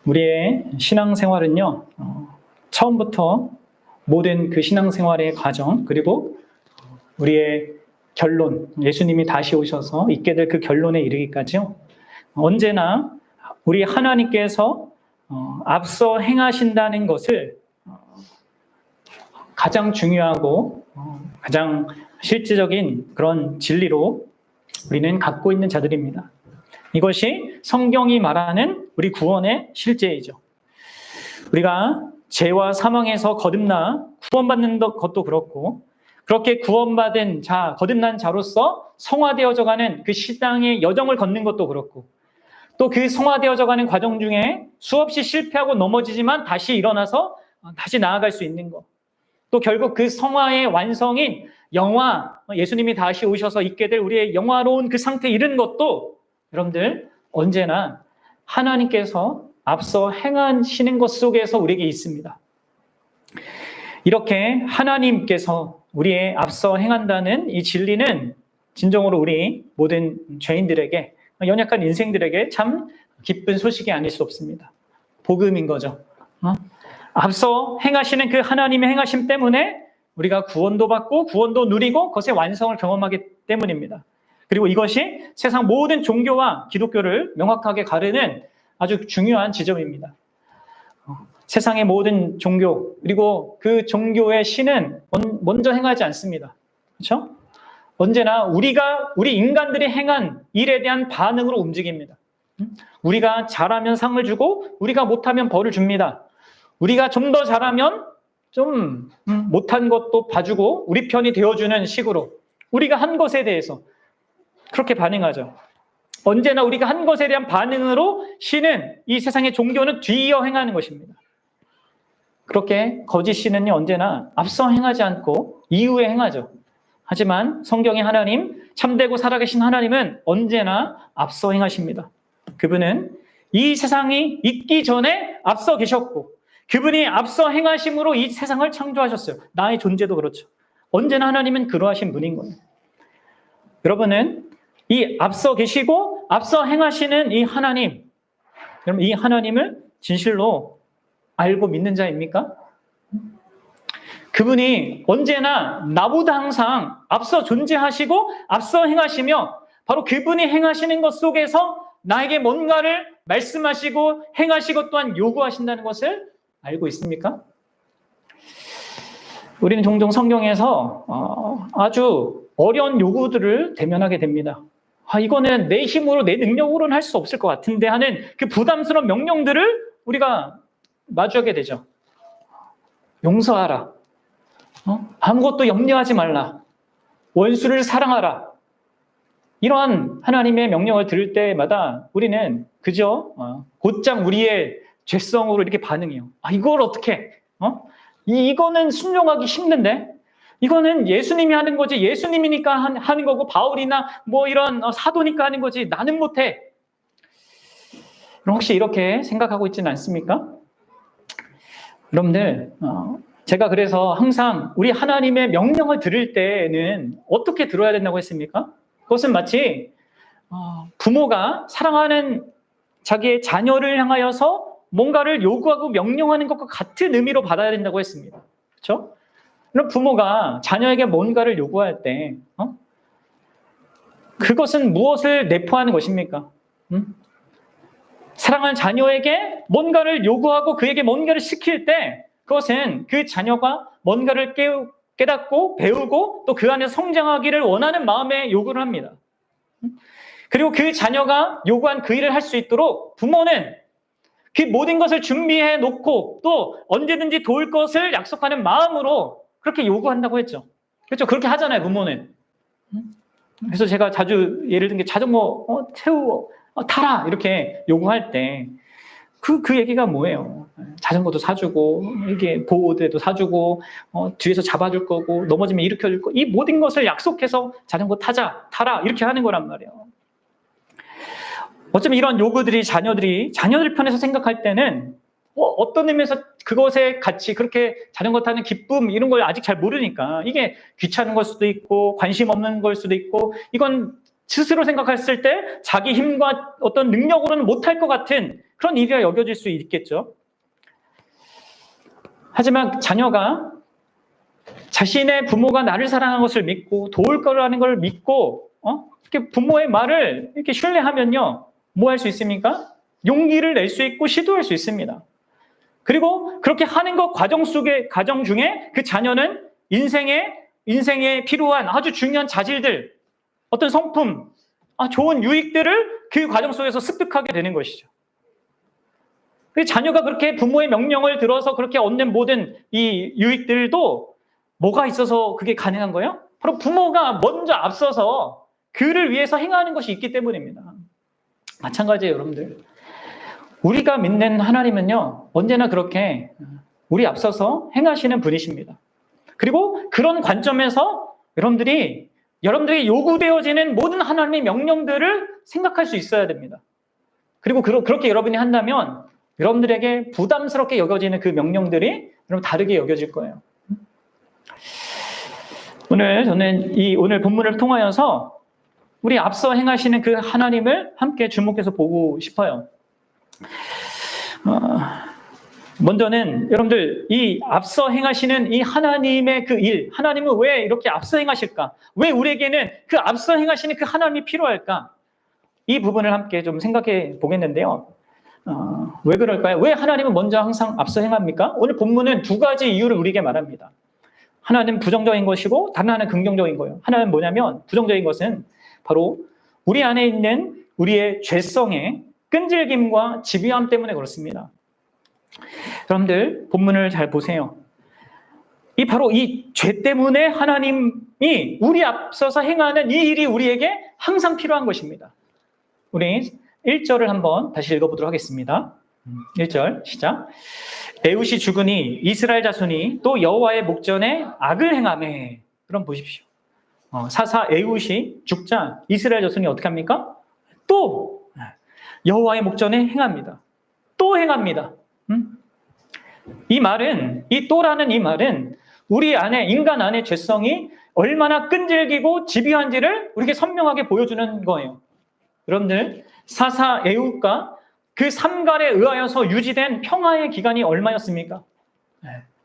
우리의 신앙생활은요, 처음부터 모든 그 신앙생활의 과정, 그리고 우리의 결론, 예수님이 다시 오셔서 있게 될 그 결론에 이르기까지요, 언제나 우리 하나님께서 앞서 행하신다는 것을 가장 중요하고 가장 실질적인 그런 진리로 우리는 갖고 있는 자들입니다. 이것이 성경이 말하는 우리 구원의 실제이죠. 우리가 죄와 사망에서 거듭나 구원받는 것도 그렇고, 그렇게 구원받은 자, 거듭난 자로서 성화되어져 가는 그 신앙의 여정을 걷는 것도 그렇고, 또 그 성화되어져 가는 과정 중에 수없이 실패하고 넘어지지만 다시 일어나서 다시 나아갈 수 있는 것, 또 결국 그 성화의 완성인 영화, 예수님이 다시 오셔서 있게 될 우리의 영화로운 그 상태에 이른 것도 여러분들 언제나 하나님께서 앞서 행하시는 것 속에서 우리에게 있습니다. 이렇게 하나님께서 우리의 앞서 행한다는 이 진리는 진정으로 우리 모든 죄인들에게, 연약한 인생들에게 참 기쁜 소식이 아닐 수 없습니다. 복음인 거죠. 앞서 행하시는 그 하나님의 행하심 때문에 우리가 구원도 받고 구원도 누리고 그것의 완성을 경험하기 때문입니다. 그리고 이것이 세상 모든 종교와 기독교를 명확하게 가르는 아주 중요한 지점입니다. 세상의 모든 종교, 그리고 그 종교의 신은 먼저 행하지 않습니다. 그렇죠? 언제나 우리 인간들이 행한 일에 대한 반응으로 움직입니다. 우리가 잘하면 상을 주고 우리가 못하면 벌을 줍니다. 우리가 좀 더 잘하면 좀 못한 것도 봐주고 우리 편이 되어주는 식으로 우리가 한 것에 대해서 그렇게 반응하죠. 언제나 우리가 한 것에 대한 반응으로 신은, 이 세상의 종교는 뒤이어 행하는 것입니다. 그렇게 거짓 신은요, 언제나 앞서 행하지 않고 이후에 행하죠. 하지만 성경의 하나님, 참되고 살아계신 하나님은 언제나 앞서 행하십니다. 그분은 이 세상이 있기 전에 앞서 계셨고, 그분이 앞서 행하심으로 이 세상을 창조하셨어요. 나의 존재도 그렇죠. 언제나 하나님은 그러하신 분인 거예요. 여러분은 이 앞서 계시고 앞서 행하시는 이 하나님, 여러분 이 하나님을 진실로 알고 믿는 자입니까? 그분이 언제나 나보다 항상 앞서 존재하시고 앞서 행하시며, 바로 그분이 행하시는 것 속에서 나에게 뭔가를 말씀하시고 행하시고 또한 요구하신다는 것을 알고 있습니까? 우리는 종종 성경에서 아주 어려운 요구들을 대면하게 됩니다. 이거는 내 힘으로, 내 능력으로는 할 수 없을 것 같은데 하는 그 부담스러운 명령들을 우리가 마주하게 되죠. 용서하라. 아무것도 염려하지 말라. 원수를 사랑하라. 이러한 하나님의 명령을 들을 때마다 우리는 그저 곧장 우리의 죄성으로 이렇게 반응해요. 이걸 어떻게? 이거는 순종하기 힘든데? 이거는 예수님이 하는 거지. 예수님이니까 하는 거고, 바울이나 뭐 이런 사도니까 하는 거지. 나는 못해. 혹시 이렇게 생각하고 있지는 않습니까? 여러분들, 제가 그래서 항상 우리 하나님의 명령을 들을 때는 어떻게 들어야 된다고 했습니까? 그것은 마치 부모가 사랑하는 자기의 자녀를 향하여서 뭔가를 요구하고 명령하는 것과 같은 의미로 받아야 된다고 했습니다. 그렇죠? 그럼 부모가 자녀에게 뭔가를 요구할 때 그것은 무엇을 내포하는 것입니까? 사랑하는 자녀에게 뭔가를 요구하고 그에게 뭔가를 시킬 때 그것은 그 자녀가 뭔가를 깨닫고 배우고 또 그 안에서 성장하기를 원하는 마음에 요구를 합니다. 그리고 그 자녀가 요구한 그 일을 할 수 있도록 부모는 그 모든 것을 준비해 놓고 또 언제든지 도울 것을 약속하는 마음으로 그렇게 요구한다고 했죠. 그렇죠? 그렇게 하잖아요, 부모는. 그래서 제가 자주 예를 든 게 자전거 태우고 타라 이렇게 요구할 때 그 얘기가 뭐예요? 자전거도 사주고 이게 보호대도 사주고 뒤에서 잡아줄 거고 넘어지면 일으켜줄 거, 이 모든 것을 약속해서 자전거 타라 이렇게 하는 거란 말이에요. 어쩌면 이런 요구들이 자녀들 편에서 생각할 때는 어떤 의미에서 그것의 가치, 그렇게 자전거 타는 기쁨 이런 걸 아직 잘 모르니까 이게 귀찮은 걸 수도 있고 관심 없는 걸 수도 있고, 이건 스스로 생각했을 때 자기 힘과 어떤 능력으로는 못할 것 같은 그런 일이라 여겨질 수 있겠죠. 하지만 자녀가 자신의 부모가 나를 사랑하는 것을 믿고 도울 거라는 걸 믿고 이렇게 부모의 말을 이렇게 신뢰하면요, 뭐 할 수 있습니까? 용기를 낼 수 있고 시도할 수 있습니다. 그리고 그렇게 하는 것 과정 중에 그 자녀는 인생에 필요한 아주 중요한 자질들, 어떤 성품, 좋은 유익들을 그 과정 속에서 습득하게 되는 것이죠. 자녀가 그렇게 부모의 명령을 들어서 그렇게 얻는 모든 이 유익들도 뭐가 있어서 그게 가능한 거예요? 바로 부모가 먼저 앞서서 그를 위해서 행하는 것이 있기 때문입니다. 마찬가지예요, 여러분들. 우리가 믿는 하나님은요, 언제나 그렇게 우리 앞서서 행하시는 분이십니다. 그리고 그런 관점에서 여러분들이 요구되어지는 모든 하나님의 명령들을 생각할 수 있어야 됩니다. 그리고 그렇게 여러분이 한다면 여러분들에게 부담스럽게 여겨지는 그 명령들이 여러분 다르게 여겨질 거예요. 저는 오늘 본문을 통하여서 우리 앞서 행하시는 그 하나님을 함께 주목해서 보고 싶어요. 먼저는 여러분들 이 앞서 행하시는 이 하나님의 그 일, 하나님은 왜 이렇게 앞서 행하실까? 왜 우리에게는 그 앞서 행하시는 그 하나님이 필요할까? 이 부분을 함께 좀 생각해 보겠는데요. 왜 그럴까요? 왜 하나님은 먼저 항상 앞서 행합니까? 오늘 본문은 두 가지 이유를 우리에게 말합니다. 하나는 부정적인 것이고 다른 하나는 긍정적인 거예요. 하나는 뭐냐면 부정적인 것은 바로 우리 안에 있는 우리의 죄성의 끈질김과 집요함 때문에 그렇습니다. 여러분들 본문을 잘 보세요. 바로 이 죄 때문에 하나님이 우리 앞서서 행하는 이 일이 우리에게 항상 필요한 것입니다. 우리 1절을 한번 다시 읽어보도록 하겠습니다. 1절 시작. 에훗이 죽으니 이스라엘 자손이 또 여호와의 목전에 악을 행하매. 그럼 보십시오. 사사 에훗이 죽자 이스라엘 자손이 어떻게 합니까? 또 여호와의 목전에 행합니다. 또 행합니다. 이 말은, 이 또라는 이 말은 우리 안에, 인간 안의 죄성이 얼마나 끈질기고 집요한지를 우리에게 선명하게 보여주는 거예요. 여러분들, 사사 에훗과 그 삼갈에 의하여서 유지된 평화의 기간이 얼마였습니까?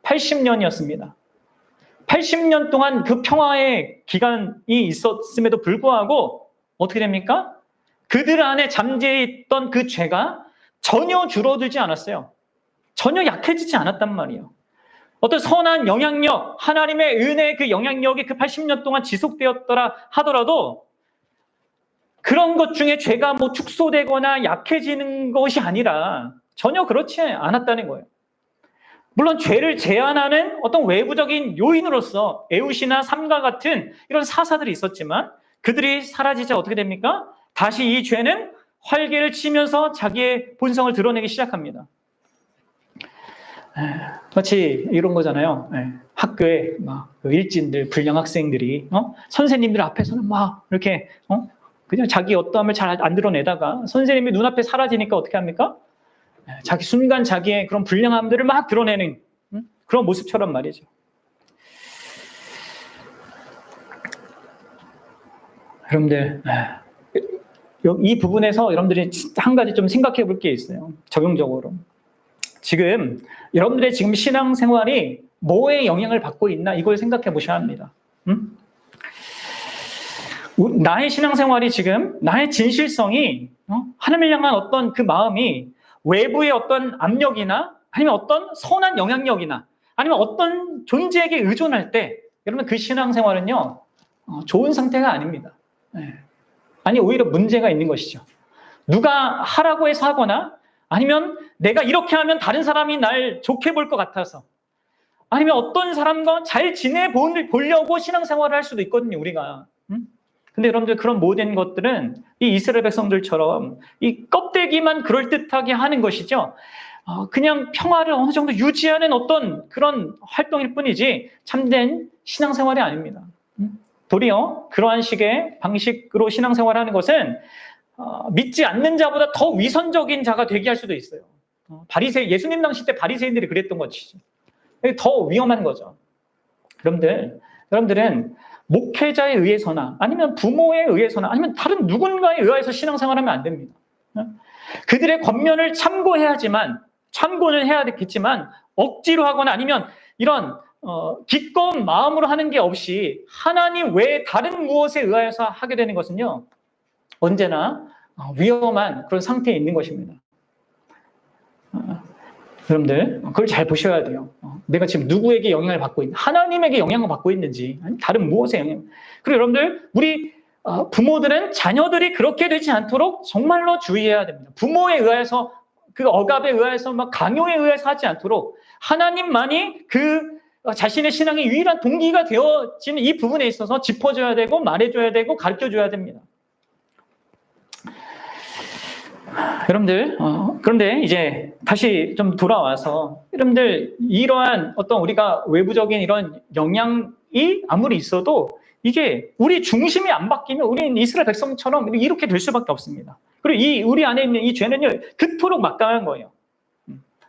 80년이었습니다. 80년 동안 그 평화의 기간이 있었음에도 불구하고 어떻게 됩니까? 그들 안에 잠재해 있던 그 죄가 전혀 줄어들지 않았어요. 전혀 약해지지 않았단 말이에요. 어떤 선한 영향력, 하나님의 은혜의 그 영향력이 그 80년 동안 지속되었더라 하더라도 그런 것 중에 죄가 축소되거나 약해지는 것이 아니라 전혀 그렇지 않았다는 거예요. 물론 죄를 제한하는 어떤 외부적인 요인으로서 에훗이나 삼가 같은 이런 사사들이 있었지만 그들이 사라지자 어떻게 됩니까? 다시 이 죄는 활개를 치면서 자기의 본성을 드러내기 시작합니다. 마치 이런 거잖아요. 학교에 일진들, 불량 학생들이 선생님들 앞에서는 이렇게 그냥 자기 어떠함을 잘 안 드러내다가 선생님이 눈앞에 사라지니까 어떻게 합니까? 순간 자기의 그런 불량함들을 막 드러내는 그런 모습처럼 말이죠. 여러분들, 이 부분에서 여러분들이 한 가지 좀 생각해 볼 게 있어요. 적용적으로. 지금 여러분들의 지금 신앙생활이 뭐에 영향을 받고 있나 이걸 생각해 보셔야 합니다. 나의 신앙생활이 지금 나의 진실성이 하나님을 향한 어떤 그 마음이 외부의 어떤 압력이나 아니면 어떤 선한 영향력이나 아니면 어떤 존재에게 의존할 때 여러분 그 신앙생활은요 좋은 상태가 아닙니다. 아니 오히려 문제가 있는 것이죠. 누가 하라고 해서 하거나 아니면 내가 이렇게 하면 다른 사람이 날 좋게 볼 것 같아서 아니면 어떤 사람과 잘 지내보려고 신앙생활을 할 수도 있거든요, 우리가. 근데 여러분들 그런 모든 것들은 이 이스라엘 백성들처럼 이 껍데기만 그럴듯하게 하는 것이죠. 그냥 평화를 어느 정도 유지하는 어떤 그런 활동일 뿐이지 참된 신앙생활이 아닙니다. 도리어 그러한 식의 방식으로 신앙생활하는 것은 믿지 않는 자보다 더 위선적인 자가 되게 할 수도 있어요. 예수님 당시 때 바리새인들이 그랬던 것이죠. 더 위험한 거죠. 여러분들은 목회자에 의해서나 아니면 부모에 의해서나 아니면 다른 누군가에 의해서 신앙생활하면 안 됩니다. 그들의 권면을 참고는 해야 되겠지만 억지로 하거나 아니면 이런 기꺼운 마음으로 하는 게 없이 하나님 외에 다른 무엇에 의하여서 하게 되는 것은요, 언제나 위험한 그런 상태에 있는 것입니다. 여러분들 그걸 잘 보셔야 돼요. 내가 지금 누구에게 영향을 받고 있는지, 하나님에게 영향을 받고 있는지, 아니 다른 무엇에 영향. 그리고 여러분들 우리 부모들은 자녀들이 그렇게 되지 않도록 정말로 주의해야 됩니다. 부모에 의해서, 그 억압에 의해서, 막 강요에 의해서 하지 않도록 하나님만이 그 자신의 신앙의 유일한 동기가 되어지는 이 부분에 있어서 짚어줘야 되고 말해줘야 되고 가르쳐줘야 됩니다. 여러분들 그런데 이제 다시 좀 돌아와서 여러분들 이러한 어떤 우리가 외부적인 이런 영향이 아무리 있어도 이게 우리 중심이 안 바뀌면 우리는 이스라엘 백성처럼 이렇게 될 수밖에 없습니다. 그리고 우리 안에 있는 이 죄는요 그토록 막강한 거예요.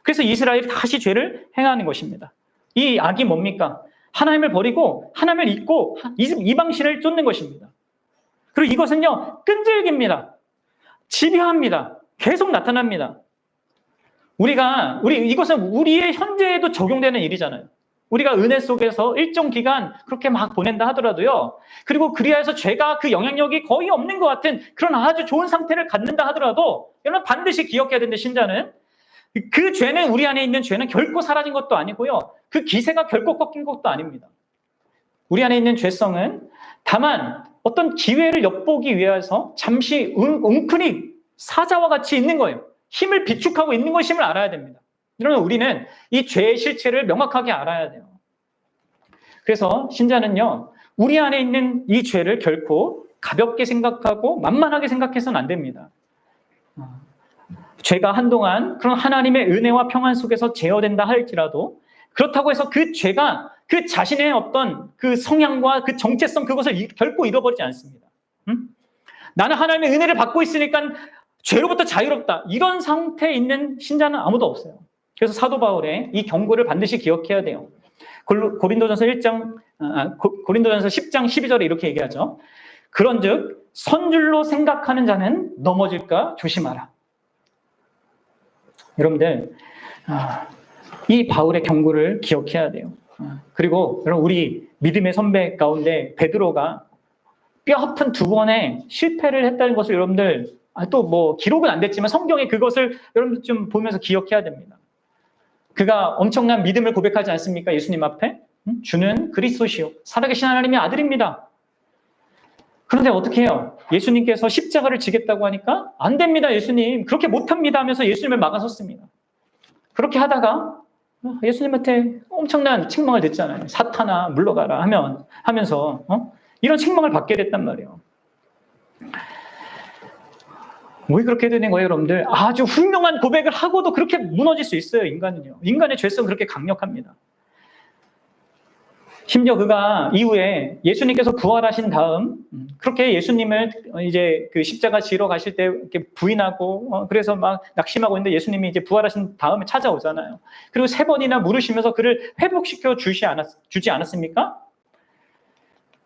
그래서 이스라엘이 다시 죄를 행하는 것입니다. 이 악이 뭡니까? 하나님을 버리고 하나님을 잊고 이방신을 쫓는 것입니다. 그리고 이것은요 끈질깁니다. 집요합니다. 계속 나타납니다. 이것은 우리의 현재에도 적용되는 일이잖아요. 우리가 은혜 속에서 일정 기간 그렇게 막 보낸다 하더라도요. 그리고 그리하여서 죄가 그 영향력이 거의 없는 것 같은 그런 아주 좋은 상태를 갖는다 하더라도 여러분 반드시 기억해야 되는데 신자는 그 죄는 우리 안에 있는 죄는 결코 사라진 것도 아니고요. 그 기세가 결코 꺾인 것도 아닙니다. 우리 안에 있는 죄성은 다만 어떤 기회를 엿보기 위해서 잠시 웅크리 사자와 같이 있는 거예요. 힘을 비축하고 있는 것임을 알아야 됩니다. 그러면 우리는 이 죄의 실체를 명확하게 알아야 돼요. 그래서 신자는요, 우리 안에 있는 이 죄를 결코 가볍게 생각하고 만만하게 생각해서는 안 됩니다. 죄가 한동안 그런 하나님의 은혜와 평안 속에서 제어된다 할지라도 그렇다고 해서 그 죄가 그 자신의 어떤 그 성향과 그 정체성 그것을 결코 잃어버리지 않습니다. 나는 하나님의 은혜를 받고 있으니까 죄로부터 자유롭다. 이런 상태에 있는 신자는 아무도 없어요. 그래서 사도 바울의 이 경고를 반드시 기억해야 돼요. 고린도전서 10장 12절에 이렇게 얘기하죠. 그런즉 선줄로 생각하는 자는 넘어질까 조심하라. 여러분들 이 바울의 경고를 기억해야 돼요. 그리고 여러분 우리 믿음의 선배 가운데 베드로가 뼈아픈 2번의 실패를 했다는 것을 여러분들 또 뭐 기록은 안 됐지만 성경에 그것을 여러분들 좀 보면서 기억해야 됩니다. 그가 엄청난 믿음을 고백하지 않습니까? 예수님 앞에 주는 그리스도시요 살아계신 하나님의 아들입니다. 그런데 어떻게 해요? 예수님께서 십자가를 지겠다고 하니까 안 됩니다 예수님 그렇게 못합니다 하면서 예수님을 막아섰습니다. 그렇게 하다가 예수님한테 엄청난 책망을 듣잖아요. 사탄아 물러가라 하면서 이런 책망을 받게 됐단 말이에요. 왜 그렇게 되는 거예요 여러분들? 아주 훌륭한 고백을 하고도 그렇게 무너질 수 있어요. 인간은요. 인간의 죄성은 그렇게 강력합니다. 심지어 그가 이후에 예수님께서 부활하신 다음 그렇게 예수님을 이제 그 십자가 지러 가실 때 이렇게 부인하고 그래서 막 낙심하고 있는데 예수님이 이제 부활하신 다음에 찾아오잖아요. 그리고 3번이나 물으시면서 그를 회복시켜 주지 않았습니까?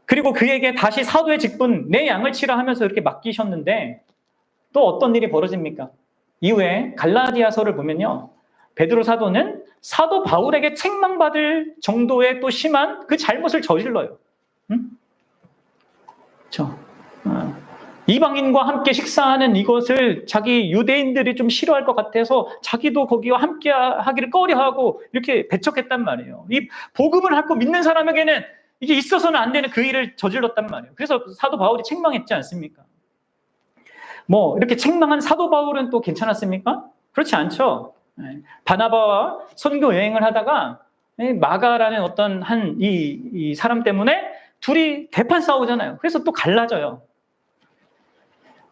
그리고 그에게 다시 사도의 직분 내 양을 치라 하면서 이렇게 맡기셨는데 또 어떤 일이 벌어집니까? 이후에 갈라디아서를 보면요. 베드로 사도는 사도 바울에게 책망받을 정도의 또 심한 그 잘못을 저질러요. 이방인과 함께 식사하는 이것을 자기 유대인들이 좀 싫어할 것 같아서 자기도 거기와 함께 하기를 꺼려하고 이렇게 배척했단 말이에요. 이 복음을 갖고 믿는 사람에게는 이게 있어서는 안 되는 그 일을 저질렀단 말이에요. 그래서 사도 바울이 책망했지 않습니까? 뭐 이렇게 책망한 사도 바울은 또 괜찮았습니까? 그렇지 않죠. 바나바와 선교 여행을 하다가 마가라는 어떤 이 사람 때문에 둘이 대판 싸우잖아요. 그래서 또 갈라져요.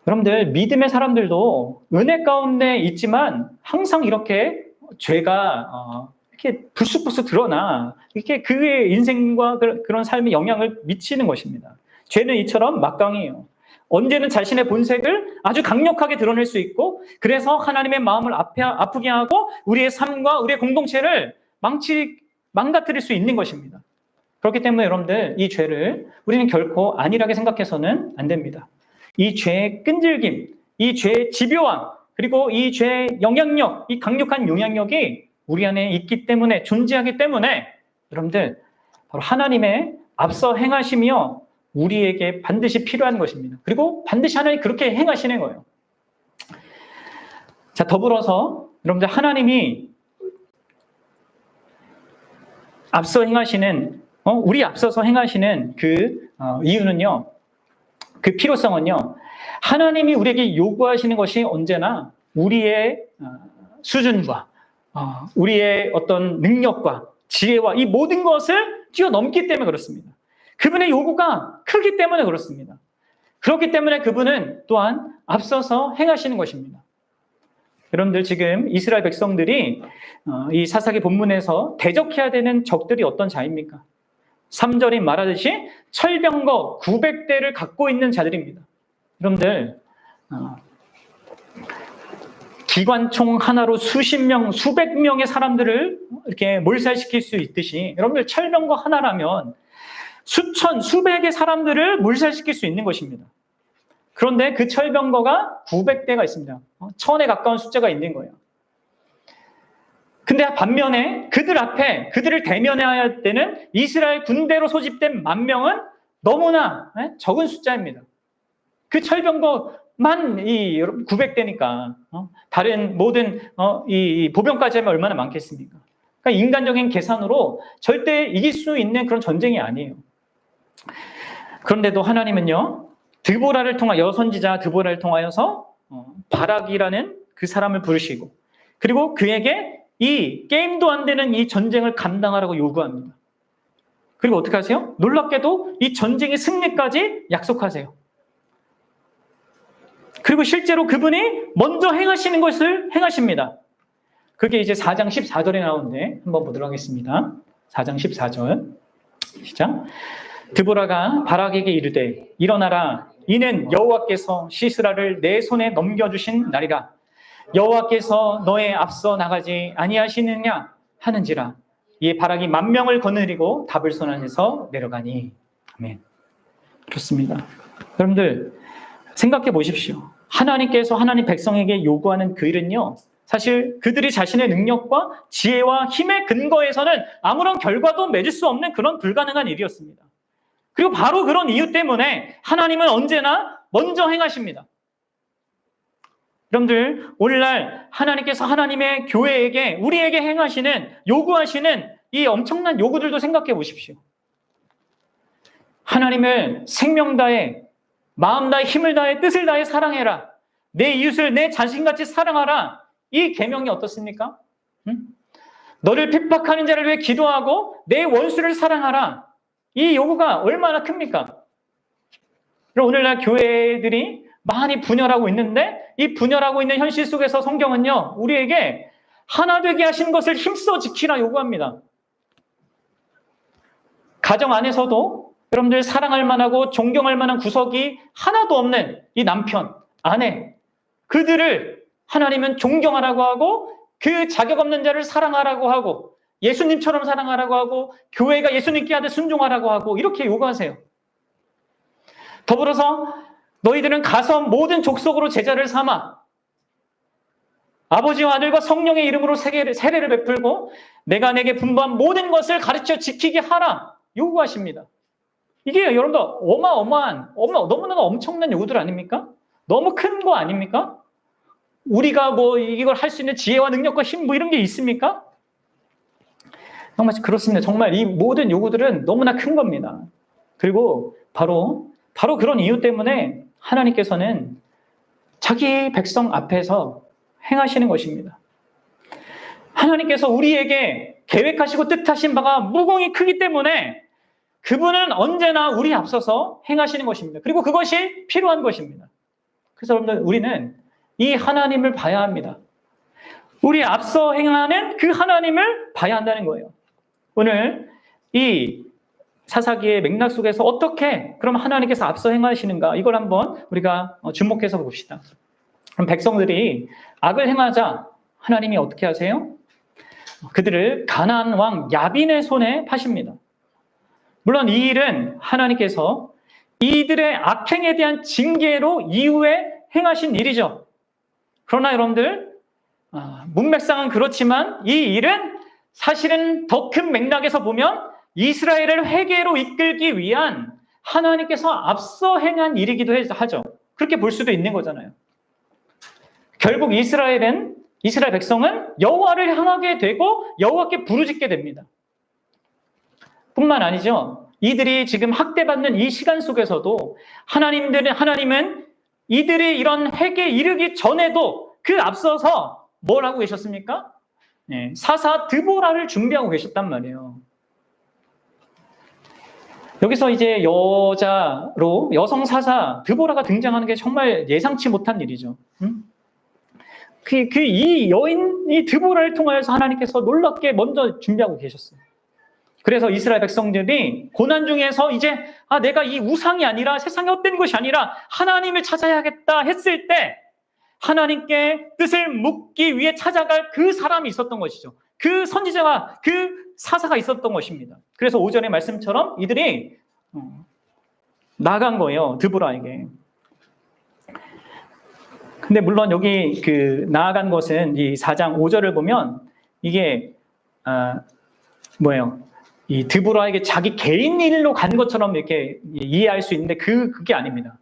여러분들 믿음의 사람들도 은혜 가운데 있지만 항상 이렇게 죄가 이렇게 불쑥불쑥 드러나 이렇게 그의 인생과 그런 삶에 영향을 미치는 것입니다. 죄는 이처럼 막강해요. 언제는 자신의 본색을 아주 강력하게 드러낼 수 있고 그래서 하나님의 마음을 아프게 하고 우리의 삶과 우리의 공동체를 망가뜨릴 수 있는 것입니다. 그렇기 때문에 여러분들 이 죄를 우리는 결코 안일하게 생각해서는 안 됩니다. 이 죄의 끈질김, 이 죄의 집요함 그리고 이 죄의 영향력, 이 강력한 영향력이 우리 안에 있기 때문에, 존재하기 때문에 여러분들 바로 하나님의 앞서 행하시며 우리에게 반드시 필요한 것입니다. 그리고 반드시 하나님이 그렇게 행하시는 거예요. 자, 더불어서 여러분들 하나님이 앞서 행하시는, 우리 앞서서 행하시는 그 이유는요, 그 필요성은요, 하나님이 우리에게 요구하시는 것이 언제나 우리의 수준과 우리의 어떤 능력과 지혜와 이 모든 것을 뛰어넘기 때문에 그렇습니다. 그분의 요구가 크기 때문에 그렇습니다. 그렇기 때문에 그분은 또한 앞서서 행하시는 것입니다. 여러분들 지금 이스라엘 백성들이 이 사사기 본문에서 대적해야 되는 적들이 어떤 자입니까? 3절이 말하듯이 철병거 900대를 갖고 있는 자들입니다. 여러분들 기관총 하나로 수십 명, 수백 명의 사람들을 이렇게 몰살시킬 수 있듯이 여러분들 철병거 하나라면 수천, 수백의 사람들을 몰살시킬 수 있는 것입니다. 그런데 그 철병거가 900대가 있습니다. 1000에 가까운 숫자가 있는 거예요. 근데 반면에 그들 앞에, 그들을 대면해야 할 때는 이스라엘 군대로 소집된 10,000명은 너무나 적은 숫자입니다. 그 철병거만 이 900대니까 다른 모든 이 보병까지 하면 얼마나 많겠습니까? 그러니까 인간적인 계산으로 절대 이길 수 있는 그런 전쟁이 아니에요. 그런데도 하나님은요, 드보라를 통하 여선지자 드보라를 통하여서 바락이라는 그 사람을 부르시고, 그리고 그에게 이 게임도 안 되는 이 전쟁을 감당하라고 요구합니다. 그리고 어떻게 하세요? 놀랍게도 이 전쟁의 승리까지 약속하세요. 그리고 실제로 그분이 먼저 행하시는 것을 행하십니다. 그게 이제 4장 14절에 나오는데 한번 보도록 하겠습니다. 4장 14절 시작. 드보라가 바락에게 이르되 일어나라, 이는 여호와께서 시스라를 내 손에 넘겨주신 날이라. 여호와께서 너의 앞서 나가지 아니하시느냐 하는지라. 이에 바락이 10,000명을 거느리고 답을 선언해서 내려가니. 아멘. 그렇습니다. 여러분들 생각해 보십시오. 하나님께서 하나님 백성에게 요구하는 그 일은요, 사실 그들이 자신의 능력과 지혜와 힘의 근거에서는 아무런 결과도 맺을 수 없는 그런 불가능한 일이었습니다. 그리고 바로 그런 이유 때문에 하나님은 언제나 먼저 행하십니다. 여러분들 오늘날 하나님께서 하나님의 교회에게, 우리에게 행하시는, 요구하시는 이 엄청난 요구들도 생각해 보십시오. 하나님을 생명 다해, 마음 다해, 힘을 다해, 뜻을 다해 사랑해라. 내 이웃을 내 자신같이 사랑하라. 이 계명이 어떻습니까? 너를 핍박하는 자를 위해 기도하고 내 원수를 사랑하라. 이 요구가 얼마나 큽니까? 오늘날 교회들이 많이 분열하고 있는데 이 분열하고 있는 현실 속에서 성경은요, 우리에게 하나 되게 하신 것을 힘써 지키라 요구합니다. 가정 안에서도 여러분들 사랑할 만하고 존경할 만한 구석이 하나도 없는 이 남편, 아내, 그들을 하나님은 존경하라고 하고 그 자격 없는 자를 사랑하라고 하고 예수님처럼 사랑하라고 하고 교회가 예수님께 하듯 순종하라고 하고 이렇게 요구하세요. 더불어서 너희들은 가서 모든 족속으로 제자를 삼아 아버지와 아들과 성령의 이름으로 세례를 베풀고 내가 내게 분부한 모든 것을 가르쳐 지키게 하라 요구하십니다. 이게 여러분들 어마어마한 너무나 엄청난 요구들 아닙니까? 너무 큰 거 아닙니까? 우리가 뭐 이걸 할 수 있는 지혜와 능력과 힘 뭐 이런 게 있습니까? 정말 그렇습니다. 정말 이 모든 요구들은 너무나 큰 겁니다. 그리고 바로 그런 이유 때문에 하나님께서는 자기 백성 앞에서 행하시는 것입니다. 하나님께서 우리에게 계획하시고 뜻하신 바가 무궁히 크기 때문에 그분은 언제나 우리 앞서서 행하시는 것입니다. 그리고 그것이 필요한 것입니다. 그래서 여러분들 우리는 이 하나님을 봐야 합니다. 우리 앞서 행하는 그 하나님을 봐야 한다는 거예요. 오늘 이 사사기의 맥락 속에서 어떻게 그럼 하나님께서 앞서 행하시는가 이걸 한번 우리가 주목해서 봅시다. 그럼 백성들이 악을 행하자 하나님이 어떻게 하세요? 그들을 가나안 왕 야빈의 손에 파십니다. 물론 이 일은 하나님께서 이들의 악행에 대한 징계로 이후에 행하신 일이죠. 그러나 여러분들, 문맥상은 그렇지만 이 일은 사실은 더 큰 맥락에서 보면 이스라엘을 회개로 이끌기 위한 하나님께서 앞서 행한 일이기도 하죠. 그렇게 볼 수도 있는 거잖아요. 결국 이스라엘 백성은 여호와를 향하게 되고 여호와께 부르짖게 됩니다. 뿐만 아니죠. 이들이 지금 학대받는 이 시간 속에서도 하나님은 이들이 이런 회개에 이르기 전에도 그 앞서서 뭘 하고 계셨습니까? 사사 드보라를 준비하고 계셨단 말이에요. 여기서 이제 여성 사사 드보라가 등장하는 게 정말 예상치 못한 일이죠. 이 여인이 드보라를 통하여서 하나님께서 놀랍게 먼저 준비하고 계셨어요. 그래서 이스라엘 백성들이 고난 중에서 이제 내가 이 우상이 아니라 세상에 헛된 것이 아니라 하나님을 찾아야겠다 했을 때 하나님께 뜻을 묻기 위해 찾아갈 그 사람이 있었던 것이죠. 그 선지자가, 그 사사가 있었던 것입니다. 그래서 5절의 말씀처럼 이들이 나간 거예요. 드보라에게. 근데 물론 여기 나아간 것은 이 4장 5절을 보면 이게 이 드보라에게 자기 개인 일로 간 것처럼 이렇게 이해할 수 있는데 그게 아닙니다.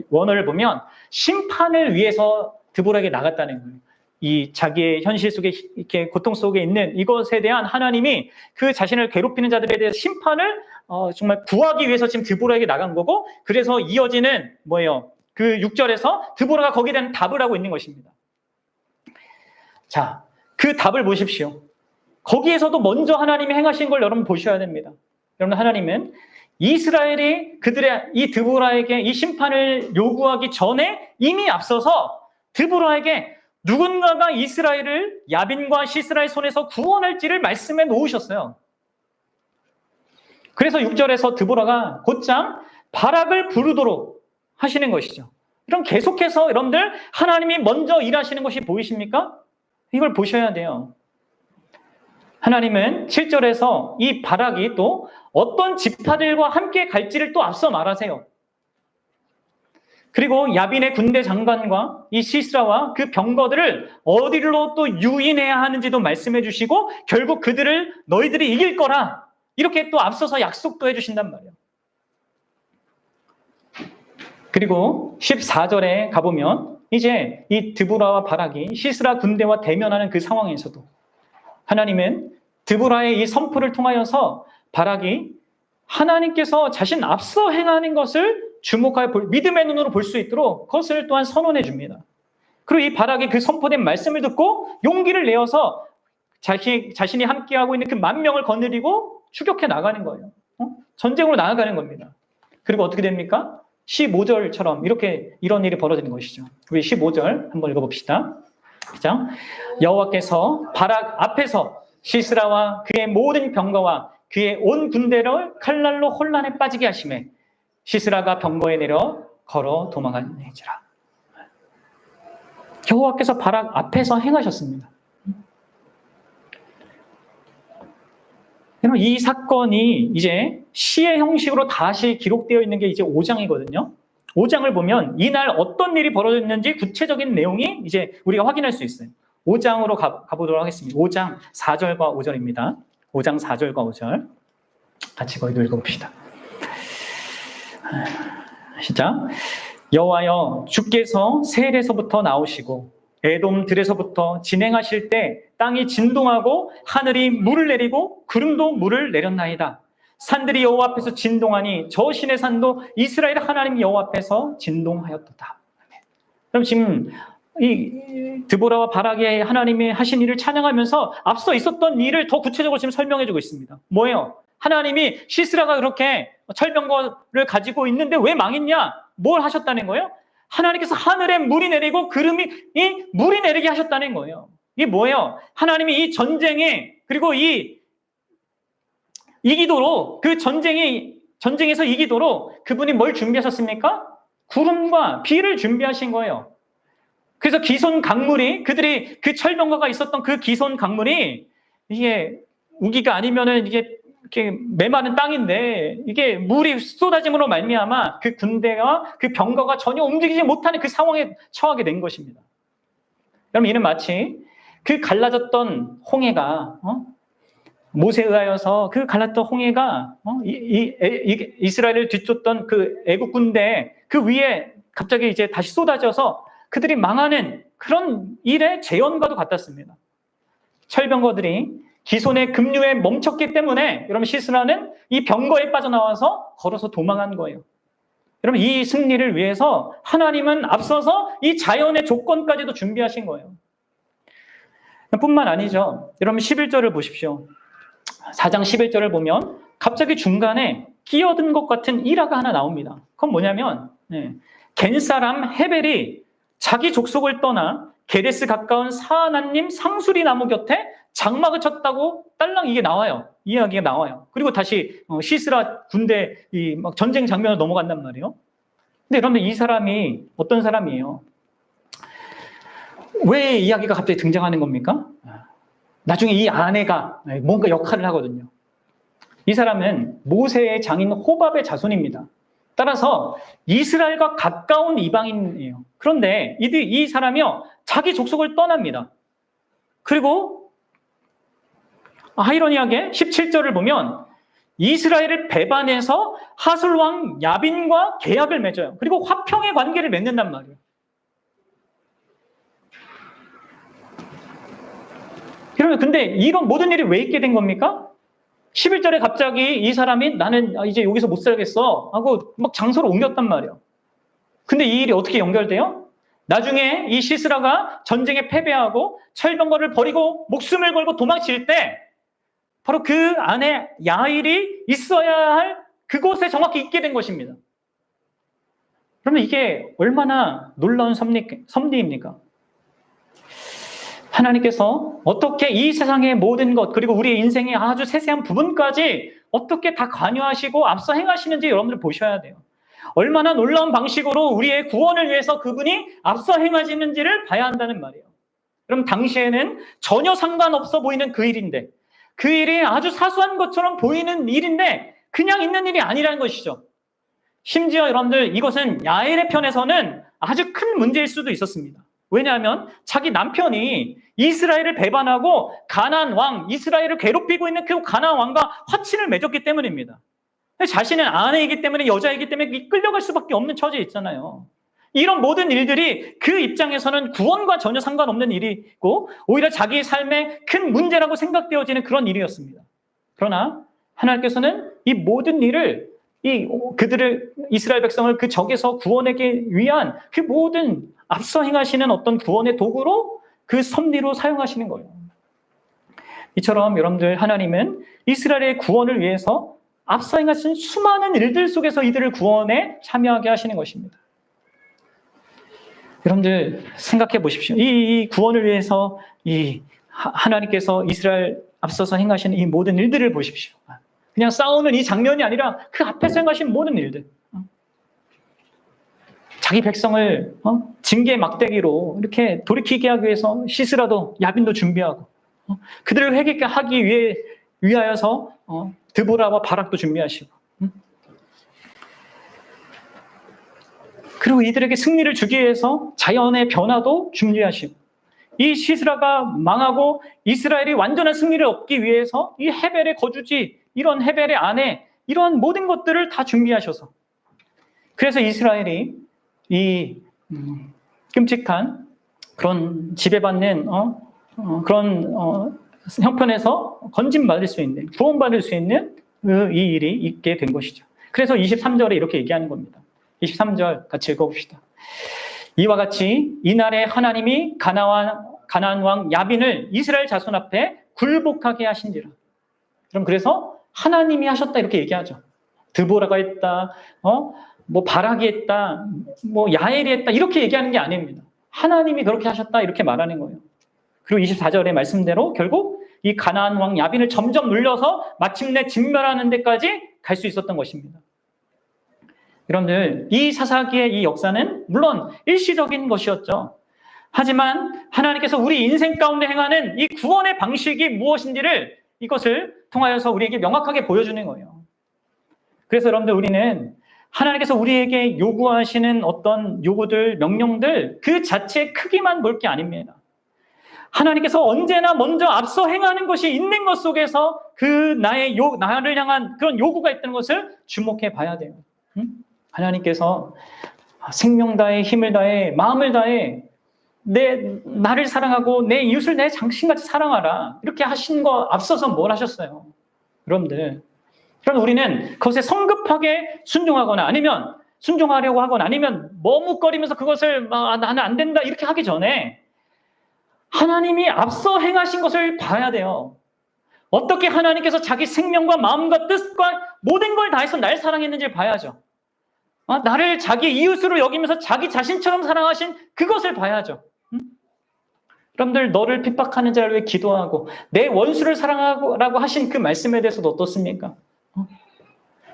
원어를 보면 심판을 위해서 드보라에게 나갔다는 거예요. 이 자기의 현실 속에 이렇게 고통 속에 있는 이것에 대한 하나님이 그 자신을 괴롭히는 자들에 대해서 심판을 정말 구하기 위해서 지금 드보라에게 나간 거고, 그래서 이어지는 그 6절에서 드보라가 거기에 대한 답을 하고 있는 것입니다. 자, 그 답을 보십시오. 거기에서도 먼저 하나님이 행하신 걸 여러분 보셔야 됩니다. 여러분, 하나님은 이스라엘이 그들의 이 드보라에게 이 심판을 요구하기 전에 이미 앞서서 드보라에게 누군가가 이스라엘을 야빈과 시스라의 손에서 구원할지를 말씀해 놓으셨어요. 그래서 6절에서 드보라가 곧장 바락을 부르도록 하시는 것이죠. 그럼 계속해서 여러분들 하나님이 먼저 일하시는 것이 보이십니까? 이걸 보셔야 돼요. 하나님은 7절에서 이 바락이 또 어떤 지파들과 함께 갈지를 또 앞서 말하세요. 그리고 야빈의 군대 장관과 이 시스라와 그 병거들을 어디로 또 유인해야 하는지도 말씀해 주시고 결국 그들을 너희들이 이길 거라 이렇게 또 앞서서 약속도 해주신단 말이에요. 그리고 14절에 가보면 이제 이 드보라와 바락이 시스라 군대와 대면하는 그 상황에서도 하나님은 드보라의 이 선포를 통하여서 바락이 하나님께서 자신 앞서 행하는 것을 주목하여 믿음의 눈으로 볼 수 있도록 그것을 또한 선언해 줍니다. 그리고 이 바락이 그 선포된 말씀을 듣고 용기를 내어서 자신이 함께하고 있는 그 10,000명을 거느리고 추격해 나가는 거예요. 전쟁으로 나아가는 겁니다. 그리고 어떻게 됩니까? 15절처럼 이런 일이 벌어지는 것이죠. 우리 15절 한번 읽어봅시다. 시작. 여호와께서 바락 앞에서 시스라와 그의 모든 병거와 그의 온 군대를 칼날로 혼란에 빠지게 하시매 시스라가 병거에 내려 걸어 도망하니라. 여호와께서 바락 앞에서 행하셨습니다. 이 사건이 이제 시의 형식으로 다시 기록되어 있는 게 이제 5장이거든요. 5장을 보면 이날 어떤 일이 벌어졌는지 구체적인 내용이 이제 우리가 확인할 수 있어요. 5장으로 가보도록 하겠습니다. 5장 4절과 5절입니다. 5장 4절과 5절 같이 거기도 읽어봅시다. 시작. 여호와여 주께서 세일에서부터 나오시고 에돔 들에서부터 진행하실 때 땅이 진동하고 하늘이 물을 내리고 구름도 물을 내렸나이다. 산들이 여호와 앞에서 진동하니 저 신의 산도 이스라엘 하나님 여호와 앞에서 진동하였도다. 그럼 지금 이 드보라와 바락의 하나님이 하신 일을 찬양하면서 앞서 있었던 일을 더 구체적으로 지금 설명해주고 있습니다. 뭐예요? 하나님이 시스라가 그렇게 철병거를 가지고 있는데 왜 망했냐? 뭘 하셨다는 거예요? 하나님께서 하늘에 물이 내리고 이 물이 내리게 하셨다는 거예요. 이게 뭐예요? 하나님이 이 전쟁에 그리고 이기도록 그 전쟁에서 이기도록 그분이 뭘 준비하셨습니까? 구름과 비를 준비하신 거예요. 그래서 기손 강물이 그들이 그 철병거가 있었던 그 기손 강물이 이게 우기가 아니면은 이게 이렇게 메마른 땅인데 이게 물이 쏟아짐으로 말미암아 그 군대와 그 병거가 전혀 움직이지 못하는 그 상황에 처하게 된 것입니다. 여러분, 이는 마치 그 갈라졌던 홍해가 모세에 의하여서 그 갈랐던 홍해가 이스라엘을 뒤쫓던 그 애국 군대 그 위에 갑자기 이제 다시 쏟아져서 그들이 망하는 그런 일의 재현과도 같았습니다. 철병거들이 기손의 급류에 멈췄기 때문에 여러분 시스라는 이 병거에 빠져나와서 걸어서 도망한 거예요. 여러분, 이 승리를 위해서 하나님은 앞서서 이 자연의 조건까지도 준비하신 거예요. 뿐만 아니죠. 여러분 11절을 보십시오. 4장 11절을 보면 갑자기 중간에 끼어든 것 같은 일화가 하나 나옵니다. 그건 뭐냐면 겐 사람 헤벨이 자기 족속을 떠나 게데스 가까운 사하나님 상수리 나무 곁에 장막을 쳤다고 딸랑 이게 나와요. 이야기가 나와요. 그리고 다시 시스라 군대 막 전쟁 장면으로 넘어간단 말이에요. 근데 여러분들 이 사람이 어떤 사람이에요? 왜 이야기가 갑자기 등장하는 겁니까? 나중에 이 아내가 뭔가 역할을 하거든요. 이 사람은 모세의 장인 호밥의 자손입니다. 따라서 이스라엘과 가까운 이방인이에요. 그런데 이 사람이요, 자기 족속을 떠납니다. 그리고 아이러니하게 17절을 보면 이스라엘을 배반해서 하술왕 야빈과 계약을 맺어요. 그리고 화평의 관계를 맺는단 말이에요. 여러분, 근데 이런 모든 일이 왜 있게 된 겁니까? 11절에 갑자기 이 사람이 나는 이제 여기서 못 살겠어 하고 막 장소를 옮겼단 말이에요. 근데 이 일이 어떻게 연결돼요? 나중에 이 시스라가 전쟁에 패배하고 철병거를 버리고 목숨을 걸고 도망칠 때 바로 그 안에 야일이 있어야 할 그곳에 정확히 있게 된 것입니다. 그러면 이게 얼마나 놀라운 섭리입니까? 하나님께서 어떻게 이 세상의 모든 것 그리고 우리의 인생의 아주 세세한 부분까지 어떻게 다 관여하시고 앞서 행하시는지 여러분들 보셔야 돼요. 얼마나 놀라운 방식으로 우리의 구원을 위해서 그분이 앞서 행하시는지를 봐야 한다는 말이에요. 그럼 당시에는 전혀 상관없어 보이는 그 일인데 그 일이 아주 사소한 것처럼 보이는 일인데 그냥 있는 일이 아니라는 것이죠. 심지어 여러분들 이것은 야엘의 편에서는 아주 큰 문제일 수도 있었습니다. 왜냐하면 자기 남편이 이스라엘을 배반하고 가나안 왕, 이스라엘을 괴롭히고 있는 그 가나안 왕과 화친을 맺었기 때문입니다. 자신은 아내이기 때문에 여자이기 때문에 끌려갈 수밖에 없는 처지에 있잖아요. 이런 모든 일들이 그 입장에서는 구원과 전혀 상관없는 일이고 오히려 자기 삶의 큰 문제라고 생각되어지는 그런 일이었습니다. 그러나 하나님께서는 이 모든 일을 그들을 이스라엘 백성을 그 적에서 구원하기 위한 그 모든 앞서 행하시는 어떤 구원의 도구로 그 섭리로 사용하시는 거예요. 이처럼 여러분들 하나님은 이스라엘의 구원을 위해서 앞서 행하신 수많은 일들 속에서 이들을 구원에 참여하게 하시는 것입니다. 여러분들 생각해 보십시오. 이 구원을 위해서 하나님께서 이스라엘 앞서서 행하시는 이 모든 일들을 보십시오. 그냥 싸우는 이 장면이 아니라 그 앞에서 행하신 모든 일들. 자기 백성을 징계 막대기로 이렇게 돌이키게 하기 위해서 시스라도 야빈도 준비하고 그들을 회개케 하기 위하여서 드보라와 바락도 준비하시고 그리고 이들에게 승리를 주기 위해서 자연의 변화도 준비하시고 이 시스라가 망하고 이스라엘이 완전한 승리를 얻기 위해서 이 헤벨의 거주지 이런 헤벨의 안에 이런 모든 것들을 다 준비하셔서 그래서 이스라엘이 이 끔찍한 그런 지배받는 그런 형편에서 건진받을 수 있는 구원받을 수 있는 이 일이 있게 된 것이죠. 그래서 23절에 이렇게 얘기하는 겁니다. 23절 같이 읽어봅시다. 이와 같이 이날에 하나님이 가나안 왕 야빈을 이스라엘 자손 앞에 굴복하게 하신지라. 그럼 그래서 하나님이 하셨다 이렇게 얘기하죠. 드보라가 했다, 뭐 바락이 했다, 뭐 야엘이 했다 이렇게 얘기하는 게 아닙니다. 하나님이 그렇게 하셨다 이렇게 말하는 거예요. 그리고 24절의 말씀대로 결국 이 가나안 왕 야빈을 점점 눌려서 마침내 진멸하는 데까지 갈 수 있었던 것입니다. 여러분들 이 사사기의 이 역사는 물론 일시적인 것이었죠. 하지만 하나님께서 우리 인생 가운데 행하는 이 구원의 방식이 무엇인지를 이것을 통하여서 우리에게 명확하게 보여주는 거예요. 그래서 여러분들 우리는 하나님께서 우리에게 요구하시는 어떤 요구들, 명령들 그 자체의 크기만 볼 게 아닙니다. 하나님께서 언제나 먼저 앞서 행하는 것이 있는 것 속에서 그 나를 향한 그런 요구가 있다는 것을 주목해 봐야 돼요. 하나님께서 생명 다해, 힘을 다해, 마음을 다해 나를 사랑하고 내 이웃을 내 자신같이 사랑하라. 이렇게 하신 거 앞서서 뭘 하셨어요? 여러분들. 그럼 우리는 그것에 성급하게 순종하거나 아니면 순종하려고 하거나 아니면 머뭇거리면서 그것을 나는 안 된다 이렇게 하기 전에 하나님이 앞서 행하신 것을 봐야 돼요. 어떻게 하나님께서 자기 생명과 마음과 뜻과 모든 걸 다해서 날 사랑했는지 봐야죠. 나를 자기 이웃으로 여기면서 자기 자신처럼 사랑하신 그것을 봐야죠. 여러분들 너를 핍박하는 자를 위해 기도하고 내 원수를 사랑하라고 하신 그 말씀에 대해서도 어떻습니까?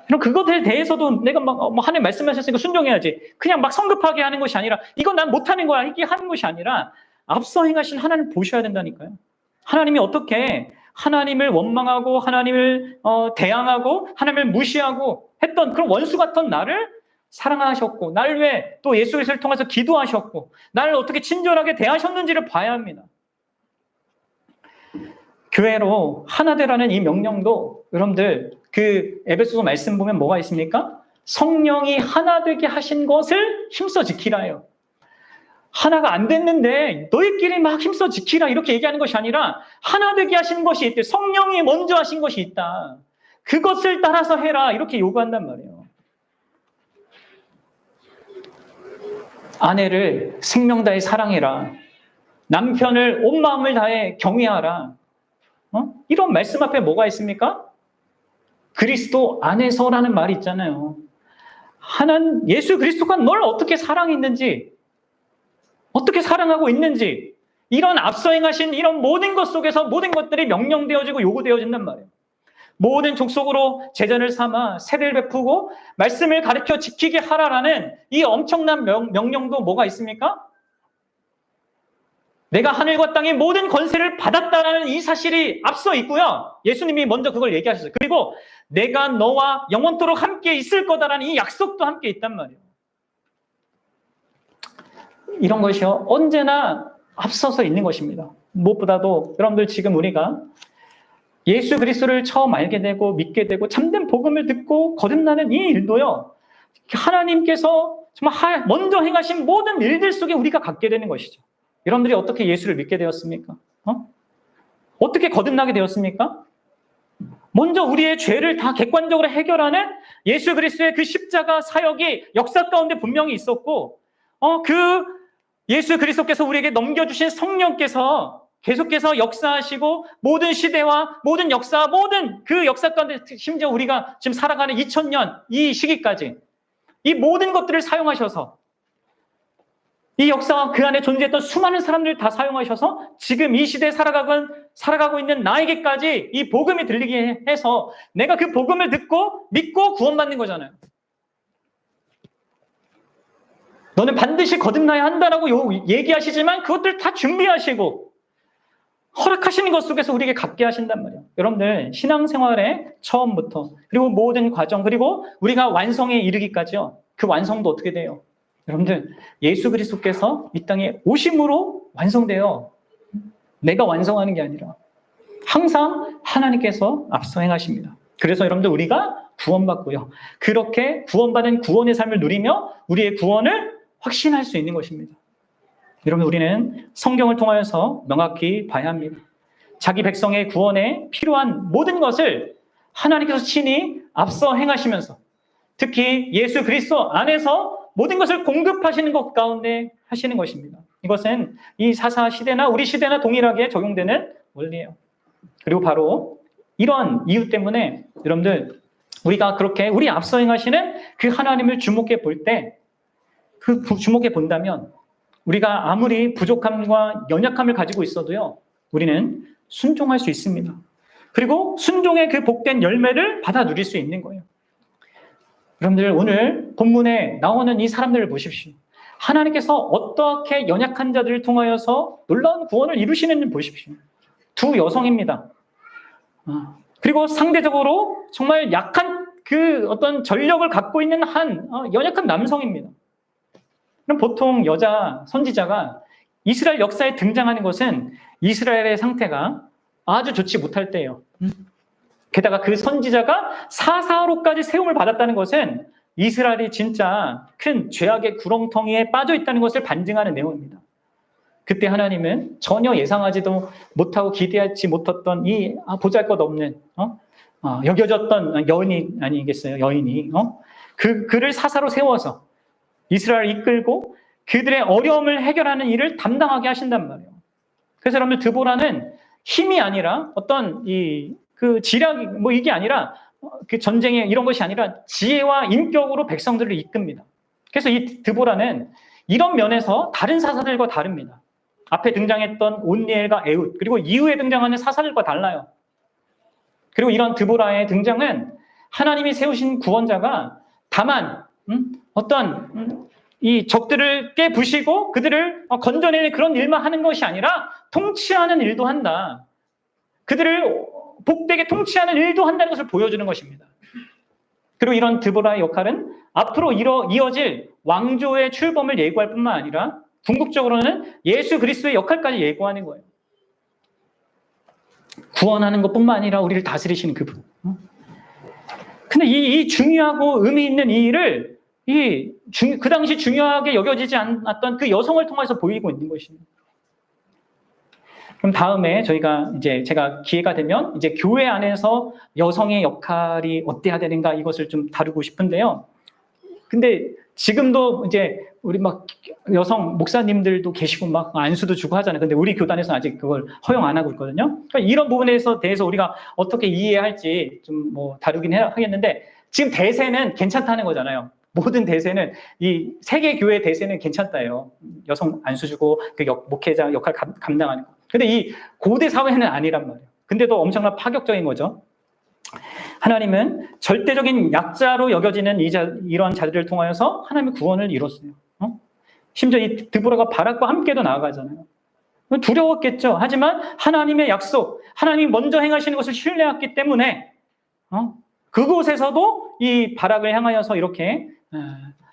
그럼 그것에 대해서도 내가 하나님 말씀하셨으니까 순종해야지. 그냥 막 성급하게 하는 것이 아니라 이건 난 못하는 거야 이렇게 하는 것이 아니라 앞서 행하신 하나님을 보셔야 된다니까요. 하나님이 어떻게 하나님을 원망하고 하나님을 대항하고 하나님을 무시하고 했던 그런 원수 같던 나를 사랑하셨고 나를 위해 또 예수 그리스도를 통해서 기도하셨고 나를 어떻게 친절하게 대하셨는지를 봐야 합니다. 교회로 하나 되라는 이 명령도 여러분들 그 에베소서 말씀 보면 뭐가 있습니까? 성령이 하나 되게 하신 것을 힘써 지키라요. 하나가 안 됐는데 너희끼리 막 힘써 지키라 이렇게 얘기하는 것이 아니라 하나 되게 하신 것이 있대. 성령이 먼저 하신 것이 있다. 그것을 따라서 해라 이렇게 요구한단 말이에요. 아내를 생명 다해 사랑해라. 남편을 온 마음을 다해 경외하라. 이런 말씀 앞에 뭐가 있습니까? 그리스도 안에서라는 말이 있잖아요. 예수 그리스도가 널 어떻게 사랑했는지, 어떻게 사랑하고 있는지, 이런 앞서 행하신 이런 모든 것 속에서 모든 것들이 명령되어지고 요구되어진단 말이에요. 모든 족속으로 제자를 삼아 세례를 베푸고 말씀을 가르쳐 지키게 하라라는 이 엄청난 명령도 뭐가 있습니까? 내가 하늘과 땅의 모든 권세를 받았다라는 이 사실이 앞서 있고요. 예수님이 먼저 그걸 얘기하셨어요. 그리고 내가 너와 영원토록 함께 있을 거다라는 이 약속도 함께 있단 말이에요. 이런 것이요. 언제나 앞서서 있는 것입니다. 무엇보다도 여러분들 지금 우리가 예수 그리스도를 처음 알게 되고 믿게 되고 참된 복음을 듣고 거듭나는 이 일도요. 하나님께서 정말 먼저 행하신 모든 일들 속에 우리가 갖게 되는 것이죠. 여러분들이 어떻게 예수를 믿게 되었습니까? 어떻게 거듭나게 되었습니까? 먼저 우리의 죄를 다 객관적으로 해결하는 예수 그리스도의 그 십자가 사역이 역사 가운데 분명히 있었고 그 예수 그리스도께서 우리에게 넘겨주신 성령께서 계속해서 역사하시고 모든 시대와 모든 역사, 모든 그 역사 가운데 심지어 우리가 지금 살아가는 2000년 이 시기까지 이 모든 것들을 사용하셔서 이 역사와 그 안에 존재했던 수많은 사람들을 다 사용하셔서 지금 이 시대에 살아가고 있는 나에게까지 이 복음이 들리게 해서 내가 그 복음을 듣고 믿고 구원받는 거잖아요. 너는 반드시 거듭나야 한다라고 얘기하시지만 그것들 다 준비하시고 허락하시는 것 속에서 우리에게 갖게 하신단 말이에요. 여러분들 신앙생활의 처음부터 그리고 모든 과정 그리고 우리가 완성에 이르기까지요. 그 완성도 어떻게 돼요? 여러분들 예수 그리스도께서 이 땅에 오심으로 완성돼요. 내가 완성하는 게 아니라 항상 하나님께서 앞서 행하십니다. 그래서 여러분들 우리가 구원받고요. 그렇게 구원받은 구원의 삶을 누리며 우리의 구원을 확신할 수 있는 것입니다. 여러분 우리는 성경을 통하여서 명확히 봐야 합니다. 자기 백성의 구원에 필요한 모든 것을 하나님께서 친히 앞서 행하시면서 특히 예수 그리스도 안에서 모든 것을 공급하시는 것 가운데 하시는 것입니다. 이것은 이 사사 시대나 우리 시대나 동일하게 적용되는 원리예요. 그리고 바로 이런 이유 때문에 여러분들 우리가 그렇게 우리 앞서 행하시는 그 하나님을 주목해 볼 때 주목해 본다면 우리가 아무리 부족함과 연약함을 가지고 있어도요. 우리는 순종할 수 있습니다. 그리고 순종의 그 복된 열매를 받아 누릴 수 있는 거예요. 여러분들 오늘 본문에 나오는 이 사람들을 보십시오. 하나님께서 어떻게 연약한 자들을 통하여서 놀라운 구원을 이루시는지 보십시오. 두 여성입니다. 그리고 상대적으로 정말 약한 그 어떤 전력을 갖고 있는 한 연약한 남성입니다. 그럼 보통 여자 선지자가 이스라엘 역사에 등장하는 것은 이스라엘의 상태가 아주 좋지 못할 때예요. 게다가 그 선지자가 사사로까지 세움을 받았다는 것은 이스라엘이 진짜 큰 죄악의 구렁텅이에 빠져 있다는 것을 반증하는 내용입니다. 그때 하나님은 전혀 예상하지도 못하고 기대하지 못했던 이 보잘것없는 여겨졌던 여인이 아니겠어요? 여인이 그를 사사로 세워서 이스라엘을 이끌고 그들의 어려움을 해결하는 일을 담당하게 하신단 말이에요. 그래서 여러분들 드보라는 힘이 아니라 어떤 그 지략 이게 아니라 그 전쟁에 이런 것이 아니라 지혜와 인격으로 백성들을 이끕니다. 그래서 이 드보라는 이런 면에서 다른 사사들과 다릅니다. 앞에 등장했던 온니엘과 에훗 그리고 이후에 등장하는 사사들과 달라요. 그리고 이런 드보라의 등장은 하나님이 세우신 구원자가 다만 어떤 이 적들을 깨부시고 그들을 건져내는 그런 일만 하는 것이 아니라 통치하는 일도 한다. 그들을 복되게 통치하는 일도 한다는 것을 보여주는 것입니다. 그리고 이런 드보라의 역할은 앞으로 이어질 왕조의 출범을 예고할 뿐만 아니라 궁극적으로는 예수 그리스도의 역할까지 예고하는 거예요. 구원하는 것뿐만 아니라 우리를 다스리시는 그분. 근데 이 중요하고 의미 있는 이 일을 그 당시 중요하게 여겨지지 않았던 그 여성을 통해서 보이고 있는 것입니다. 그럼 다음에 제가 기회가 되면 이제 교회 안에서 여성의 역할이 어때야 되는가 이것을 좀 다루고 싶은데요. 근데 지금도 이제 우리 막 여성 목사님들도 계시고 막 안수도 주고 하잖아요. 근데 우리 교단에서는 아직 그걸 허용 안 하고 있거든요. 그러니까 이런 부분에 대해서 우리가 어떻게 이해할지 좀 다루긴 하겠는데 지금 대세는 괜찮다는 거잖아요. 모든 대세는 이 세계 교회 대세는 괜찮다예요. 여성 안수 주고 그 목회자 역할 감당하는 거. 근데 이 고대 사회는 아니란 말이에요. 근데도 엄청난 파격적인 거죠. 하나님은 절대적인 약자로 여겨지는 이런 자들을 통하여서 하나님의 구원을 이뤘어요. 심지어 이 드보라가 바락과 함께도 나아가잖아요. 두려웠겠죠. 하지만 하나님의 약속, 하나님이 먼저 행하시는 것을 신뢰했기 때문에 그곳에서도 이 바락을 향하여서 이렇게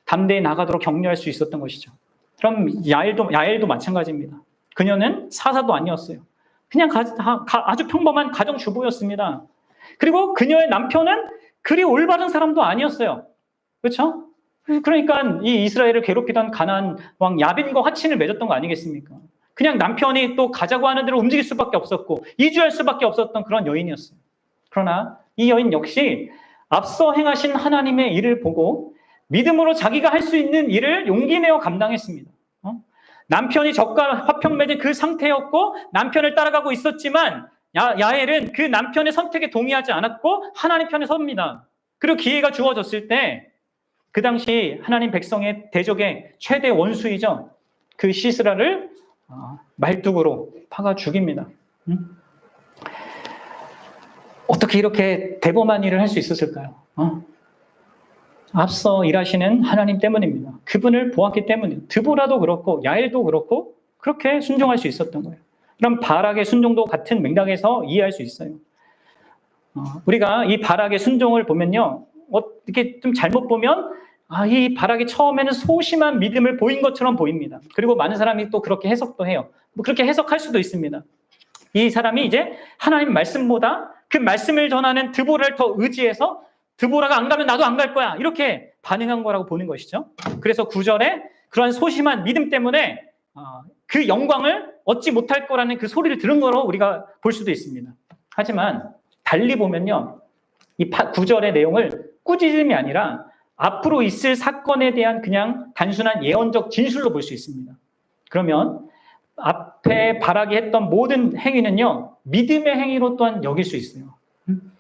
담대히 나가도록 격려할 수 있었던 것이죠. 그럼 야엘도 마찬가지입니다. 그녀는 사사도 아니었어요. 그냥 아주 평범한 가정주부였습니다. 그리고 그녀의 남편은 그리 올바른 사람도 아니었어요. 그렇죠? 그러니까 이 이스라엘을 괴롭히던 가나안 왕 야빈과 화친을 맺었던 거 아니겠습니까? 그냥 남편이 또 가자고 하는 대로 움직일 수밖에 없었고 이주할 수밖에 없었던 그런 여인이었어요. 그러나 이 여인 역시 앞서 행하신 하나님의 일을 보고 믿음으로 자기가 할 수 있는 일을 용기 내어 감당했습니다. 남편이 적과 화평 맺은 그 상태였고 남편을 따라가고 있었지만 야엘은 그 남편의 선택에 동의하지 않았고 하나님 편에 섭니다. 그리고 기회가 주어졌을 때 그 당시 하나님 백성의 대적의 최대 원수이죠. 그 시스라를 말뚝으로 파가 죽입니다. 어떻게 이렇게 대범한 일을 할 수 있었을까요? 앞서 일하시는 하나님 때문입니다. 그분을 보았기 때문이에요. 드보라도 그렇고 야엘도 그렇고 그렇게 순종할 수 있었던 거예요. 그럼 바락의 순종도 같은 맥락에서 이해할 수 있어요. 우리가 이 바락의 순종을 보면요. 이렇게 좀 잘못 보면 이 바락이 처음에는 소심한 믿음을 보인 것처럼 보입니다. 그리고 많은 사람이 또 그렇게 해석도 해요. 그렇게 해석할 수도 있습니다. 이 사람이 이제 하나님 말씀보다 그 말씀을 전하는 드보라를 더 의지해서 드보라가 안 가면 나도 안 갈 거야. 이렇게 반응한 거라고 보는 것이죠. 그래서 9절에 그러한 소심한 믿음 때문에 그 영광을 얻지 못할 거라는 그 소리를 들은 거로 우리가 볼 수도 있습니다. 하지만 달리 보면요. 이 9절의 내용을 꾸짖음이 아니라 앞으로 있을 사건에 대한 그냥 단순한 예언적 진술로 볼 수 있습니다. 그러면 앞에 바락이 했던 모든 행위는요. 믿음의 행위로 또한 여길 수 있어요.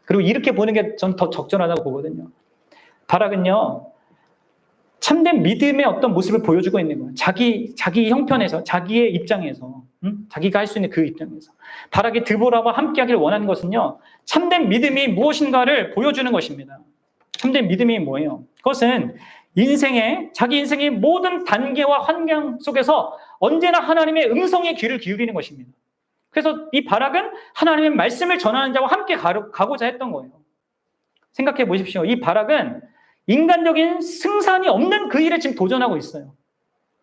그리고 이렇게 보는 게 전 더 적절하다고 보거든요. 바락은요. 참된 믿음의 어떤 모습을 보여주고 있는 거예요. 자기 형편에서, 자기의 입장에서, 자기가 할 수 있는 그 입장에서. 바락이 드보라와 함께하기를 원하는 것은요. 참된 믿음이 무엇인가를 보여주는 것입니다. 참된 믿음이 뭐예요? 그것은 자기 인생의 모든 단계와 환경 속에서 언제나 하나님의 음성에 귀를 기울이는 것입니다. 그래서 이 바락은 하나님의 말씀을 전하는 자와 함께 가고자 했던 거예요. 생각해 보십시오. 이 바락은 인간적인 승산이 없는 그 일에 지금 도전하고 있어요.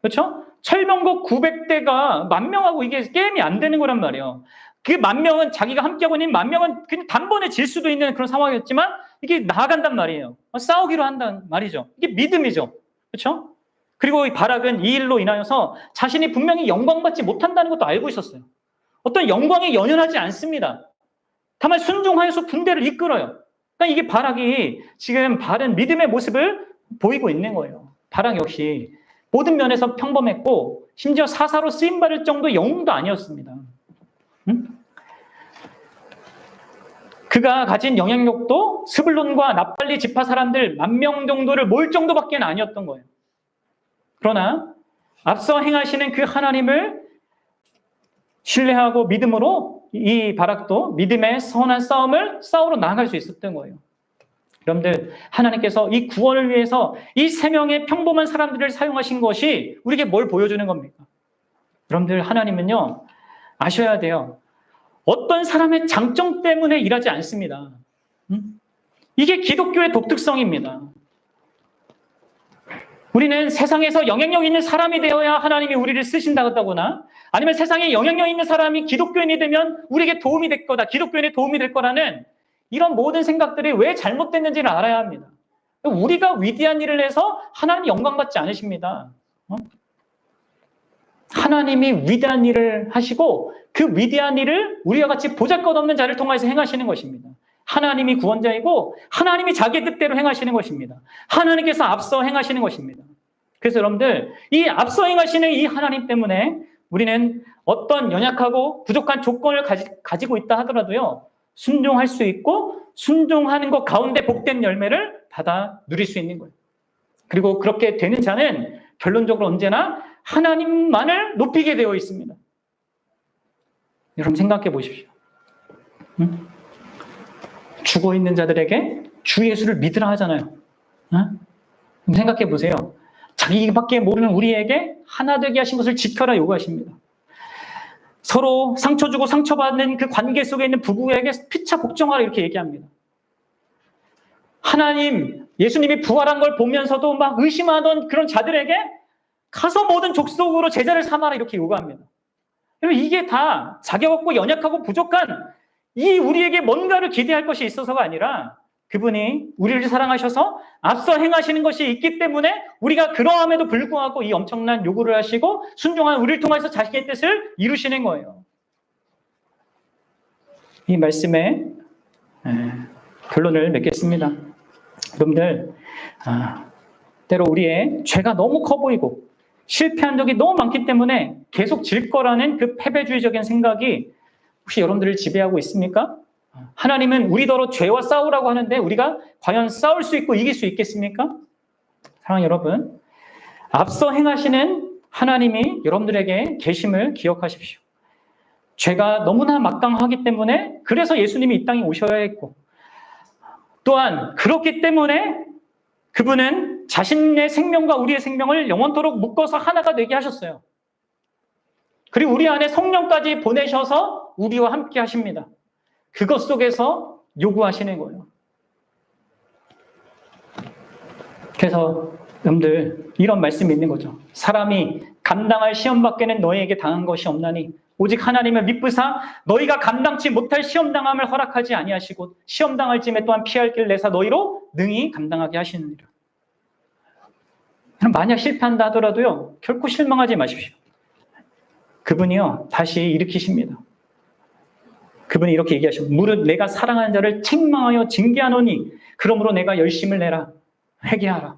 그렇죠? 철병거 900대가 10,000명하고 이게 게임이 안 되는 거란 말이에요. 그 10,000명은 자기가 함께하고 있는 10,000명은 그냥 단번에 질 수도 있는 그런 상황이었지만 이게 나아간단 말이에요. 싸우기로 한단 말이죠. 이게 믿음이죠. 그렇죠? 그리고 이 바락은 이 일로 인하여서 자신이 분명히 영광받지 못한다는 것도 알고 있었어요. 어떤 영광에 연연하지 않습니다. 다만 순종하여서 군대를 이끌어요. 그러니까 이게 바락이 지금 바른 믿음의 모습을 보이고 있는 거예요. 바락 역시 모든 면에서 평범했고 심지어 사사로 쓰임받을 정도의 영웅도 아니었습니다. 응? 그가 가진 영향력도 스불론과 납달리 지파 사람들 10,000명 정도를 모을 정도밖에 아니었던 거예요. 그러나 앞서 행하시는 그 하나님을 신뢰하고 믿음으로 이 바락도 믿음의 선한 싸움을 싸우러 나아갈 수 있었던 거예요. 여러분들, 하나님께서 이 구원을 위해서 이 3명의 평범한 사람들을 사용하신 것이 우리에게 뭘 보여주는 겁니까? 여러분들, 하나님은요, 아셔야 돼요. 어떤 사람의 장점 때문에 일하지 않습니다. 이게 기독교의 독특성입니다. 우리는 세상에서 영향력 있는 사람이 되어야 하나님이 우리를 쓰신다거나 아니면 세상에 영향력 있는 사람이 기독교인이 되면 우리에게 도움이 될 거다, 기독교인에 도움이 될 거라는 이런 모든 생각들이 왜 잘못됐는지를 알아야 합니다. 우리가 위대한 일을 해서 하나님이 영광받지 않으십니다. 하나님이 위대한 일을 하시고 그 위대한 일을 우리와 같이 보잘것없는 자를 통해서 행하시는 것입니다. 하나님이 구원자이고 하나님이 자기 뜻대로 행하시는 것입니다. 하나님께서 앞서 행하시는 것입니다. 그래서 여러분들, 이 앞서 행하시는 이 하나님 때문에 우리는 어떤 연약하고 부족한 조건을 가지고 있다 하더라도요, 순종할 수 있고 순종하는 것 가운데 복된 열매를 받아 누릴 수 있는 거예요. 그리고 그렇게 되는 자는 결론적으로 언제나 하나님만을 높이게 되어 있습니다. 여러분 생각해 보십시오. 응? 죽어 있는 자들에게 주 예수를 믿으라 하잖아요. 응? 생각해 보세요. 자기밖에 모르는 우리에게 하나 되게 하신 것을 지켜라 요구하십니다. 서로 상처 주고 상처받는 그 관계 속에 있는 부부에게 피차 복종하라 이렇게 얘기합니다. 하나님, 예수님이 부활한 걸 보면서도 막 의심하던 그런 자들에게 가서 모든 족속으로 제자를 삼아라 이렇게 요구합니다. 이게 다 자격 없고 연약하고 부족한 이 우리에게 뭔가를 기대할 것이 있어서가 아니라 그분이 우리를 사랑하셔서 앞서 행하시는 것이 있기 때문에 우리가 그러함에도 불구하고 이 엄청난 요구를 하시고 순종한 우리를 통해서 자신의 뜻을 이루시는 거예요. 이 말씀에 결론을 맺겠습니다. 여러분들, 때로 우리의 죄가 너무 커 보이고 실패한 적이 너무 많기 때문에 계속 질 거라는 그 패배주의적인 생각이 혹시 여러분들을 지배하고 있습니까? 하나님은 우리더러 죄와 싸우라고 하는데 우리가 과연 싸울 수 있고 이길 수 있겠습니까? 사랑하는 여러분, 앞서 행하시는 하나님이 여러분들에게 계심을 기억하십시오. 죄가 너무나 막강하기 때문에 그래서 예수님이 이 땅에 오셔야 했고 또한 그렇기 때문에 그분은 자신의 생명과 우리의 생명을 영원토록 묶어서 하나가 되게 하셨어요. 그리고 우리 안에 성령까지 보내셔서 우리와 함께 하십니다. 그것 속에서 요구하시는 거예요. 그래서 여러분들 이런 말씀이 있는 거죠. 사람이 감당할 시험 밖에는 너희에게 당한 것이 없나니 오직 하나님을 믿으사 너희가 감당치 못할 시험 당함을 허락하지 아니하시고 시험 당할 쯤에 또한 피할 길을 내사 너희로 능히 감당하게 하시느니라. 만약 실패한다 하더라도요 결코 실망하지 마십시오. 그분이요 다시 일으키십니다. 그분이 이렇게 얘기하시고 무릇 내가 사랑하는 자를 책망하여 징계하노니 그러므로 내가 열심을 내라 회개하라.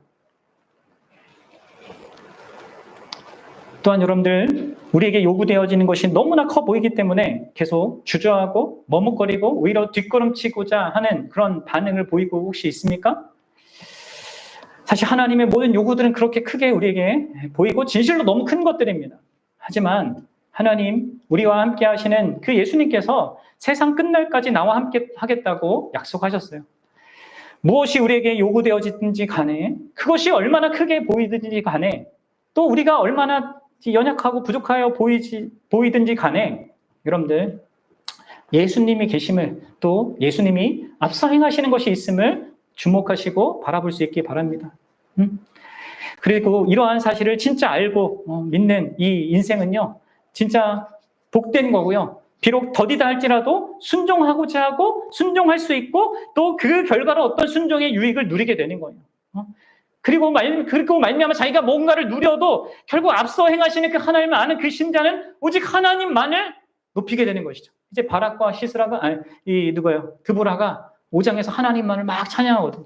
또한 여러분들 우리에게 요구되어지는 것이 너무나 커 보이기 때문에 계속 주저하고 머뭇거리고 오히려 뒷걸음치고자 하는 그런 반응을 보이고 혹시 있습니까? 사실 하나님의 모든 요구들은 그렇게 크게 우리에게 보이고 진실로 너무 큰 것들입니다. 하지만 하나님, 우리와 함께 하시는 그 예수님께서 세상 끝날까지 나와 함께 하겠다고 약속하셨어요. 무엇이 우리에게 요구되어지든지 간에 그것이 얼마나 크게 보이든지 간에 또 우리가 얼마나 연약하고 부족하여 보이든지 간에 여러분들 예수님이 계심을 또 예수님이 앞서 행하시는 것이 있음을 주목하시고 바라볼 수 있기 바랍니다. 그리고 이러한 사실을 진짜 알고 믿는 이 인생은요, 진짜 복된 거고요. 비록 더디다 할지라도 순종하고자 하고 순종할 수 있고 또 그 결과로 어떤 순종의 유익을 누리게 되는 거예요. 그리고 말미암아 자기가 뭔가를 누려도 결국 앞서 행하시는 그 하나님을 아는 그 신자는 오직 하나님만을 높이게 되는 것이죠. 이제 바락과 시스라가 드보라가 5장에서 하나님만을 막 찬양하거든요.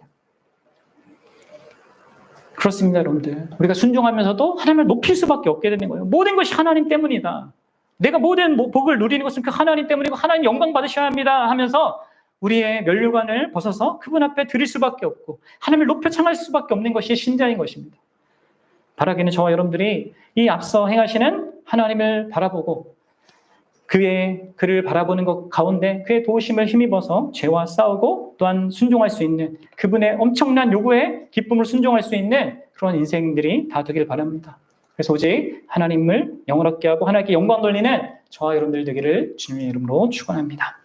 그렇습니다, 여러분들. 우리가 순종하면서도 하나님을 높일 수밖에 없게 되는 거예요. 모든 것이 하나님 때문이다. 내가 모든 복을 누리는 것은 그 하나님 때문이고 하나님 영광 받으셔야 합니다 하면서 우리의 면류관을 벗어서 그분 앞에 드릴 수밖에 없고 하나님을 높여 창할 수밖에 없는 것이 신자인 것입니다. 바라기는 저와 여러분들이 이 앞서 행하시는 하나님을 바라보고 그를 바라보는 것 가운데 그의 도우심을 힘입어서 죄와 싸우고 또한 순종할 수 있는 그분의 엄청난 요구에 기쁨을 순종할 수 있는 그런 인생들이 다 되길 바랍니다. 그래서 오직 하나님을 영원롭게 하고 하나님께 영광 돌리는 저와 여러분들 되기를 주님의 이름으로 축원합니다.